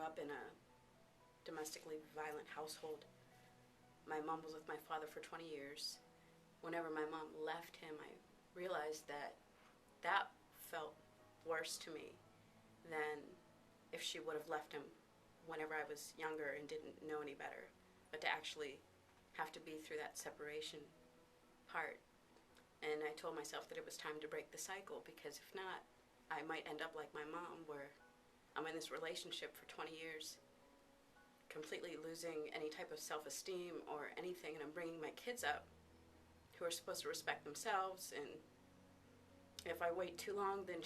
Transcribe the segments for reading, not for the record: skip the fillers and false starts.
up in a domestically violent household. My mom was with my father for 20 years. Whenever my mom left him, I realized that that felt worse to me than if she would have left him whenever I was younger and didn't know any better. But to actually have to be through that separation part. And I told myself that it was time to break the cycle, because if not, I might end up like my mom, where I'm in this relationship for 20 years, completely losing any type of self-esteem or anything, and I'm bringing my kids up who are supposed to respect themselves, and if I wait too long, then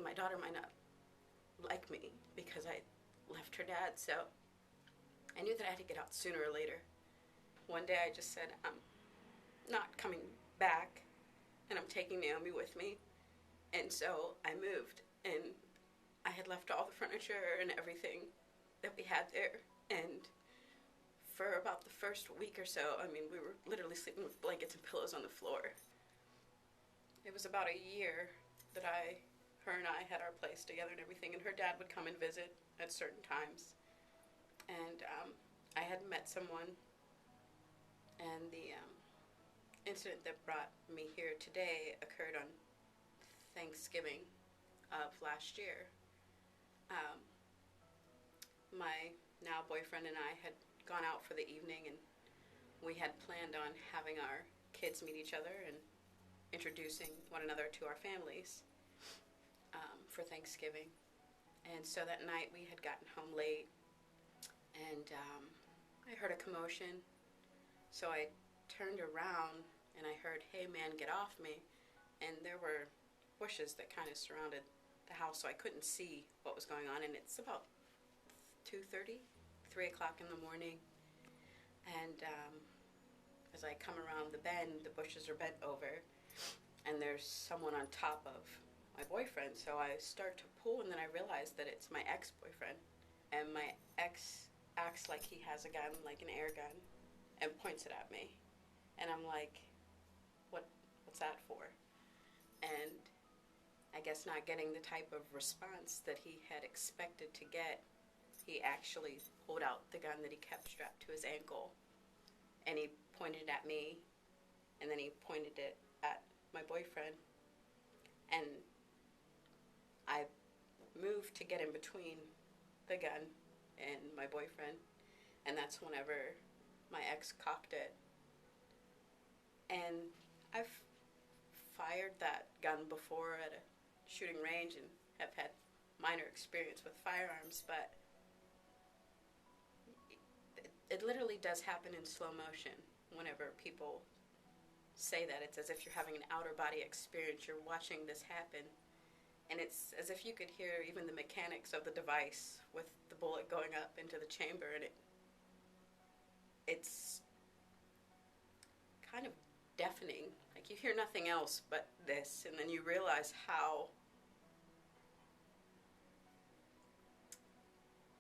my daughter might not like me because I left her dad. So I knew that I had to get out sooner or later. One day I just said, I'm not coming back, and I'm taking Naomi with me. And so I moved, and I had left all the furniture and everything that we had there. And for about the first week or so, I mean, we were literally sleeping with blankets and pillows on the floor. It was about a year that her and I had our place together and everything, and her dad would come and visit at certain times. And I had met someone, and the incident that brought me here today occurred on Thanksgiving of last year. My now boyfriend and I had gone out for the evening, and we had planned on having our kids meet each other and introducing one another to our families for Thanksgiving. And so that night we had gotten home late, and I heard a commotion. So I turned around and I heard, "Hey man, get off me." And there were bushes that kind of surrounded the house, so I couldn't see what was going on. And it's about 2:30, 3 o'clock in the morning. And as I come around the bend, the bushes are bent over, and there's someone on top of my boyfriend. So I start to pull, and then I realize that it's my ex-boyfriend. And my ex acts like he has a gun, like an air gun, and points it at me. And I'm like, what's that for? And I guess not getting the type of response that he had expected to get, he actually pulled out the gun that he kept strapped to his ankle, and he pointed it at me, and then he pointed it at my boyfriend. And I moved to get in between the gun and my boyfriend, and that's whenever my ex cocked it. And I've fired that gun before at a shooting range and have had minor experience with firearms, but it literally does happen in slow motion. Whenever people say that, it's as if you're having an outer body experience. You're watching this happen, and it's as if you could hear even the mechanics of the device with the bullet going up into the chamber, and it's kind of deafening. Like, you hear nothing else but this, and then you realize how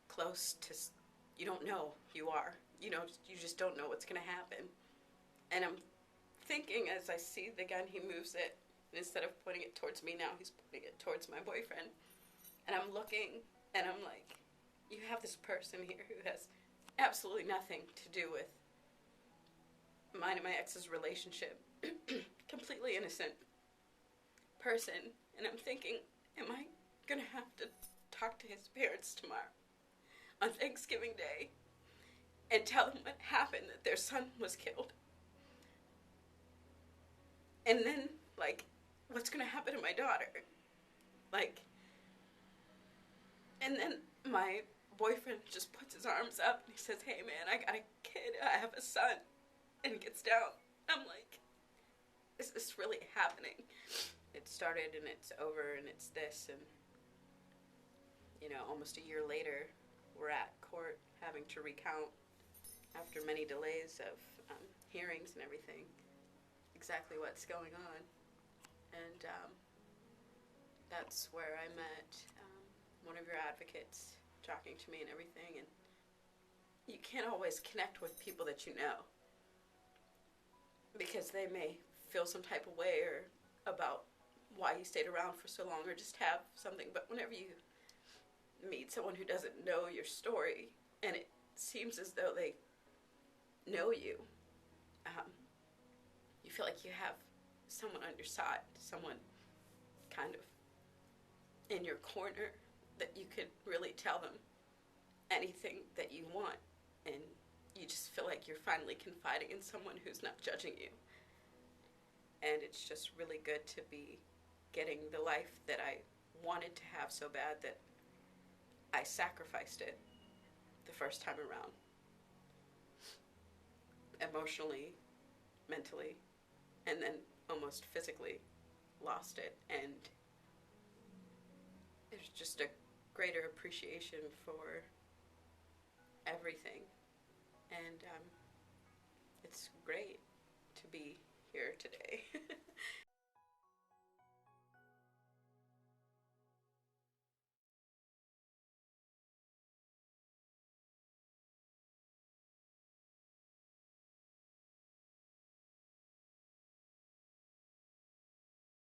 close to, you don't know you are. You just don't know what's going to happen. And I'm thinking, as I see the gun, he moves it, and instead of pointing it towards me now, he's pointing it towards my boyfriend. And I'm looking, and I'm like, you have this person here who has absolutely nothing to do with mine and my ex's relationship. Completely innocent person. And I'm thinking, am I going to have to talk to his parents tomorrow on Thanksgiving Day and tell them what happened, that their son was killed? And then, like, what's going to happen to my daughter? Like, and then my boyfriend just puts his arms up and he says, "Hey man, I got a kid, I have a son." And he gets down. I'm like, is this really happening? It started and it's over and it's this, and almost a year later, we're at court having to recount, after many delays of hearings and everything, exactly what's going on. And that's where I met one of your advocates talking to me and everything. And you can't always connect with people that you know, because they may feel some type of way or about why you stayed around for so long, or just have something. But whenever you meet someone who doesn't know your story, and it seems as though they know you. You feel like you have someone on your side, someone kind of in your corner that you could really tell them anything that you want, and you just feel like you're finally confiding in someone who's not judging you. And it's just really good to be getting the life that I wanted to have so bad that I sacrificed it the first time around. Emotionally, mentally, and then almost physically lost it. And there's just a greater appreciation for everything. And it's great to be here today.